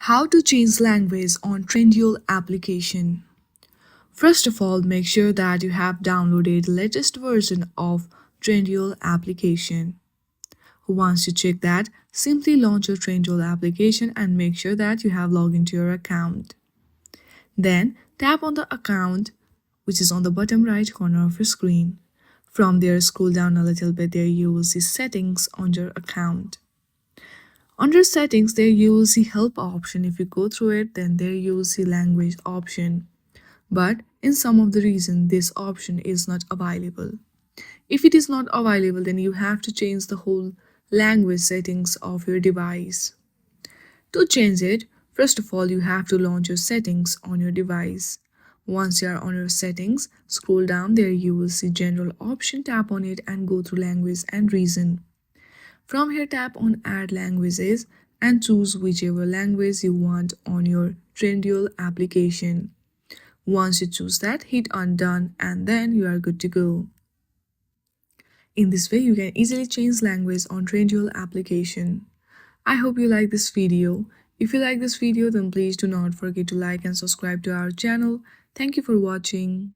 How to change language on Trendyol application. First of all, make sure that you have downloaded the latest version of Trendyol application. Once you check that, simply launch your Trendyol application and make sure that you have logged into your account. Then tap on the account which is on the bottom right corner of your screen. From there, scroll down a little bit. There you will see settings on your account. Under settings, there you will see help option. If you go through it, then there you will see language option. But in some of the reason, this option is not available. If it is not available, then you have to change the whole language settings of your device. To change it, first of all, you have to launch your settings on your device. Once you are on your settings, scroll down. There you will see general option. Tap on it and go through language and region. From here, tap on add languages and choose whichever language you want on your Trendyol application. Once you choose that, hit on done and then you are good to go. In this way, you can easily change language on Trendyol application. I hope you like this video. If you like this video, then please do not forget to like and subscribe to our channel. Thank you for watching.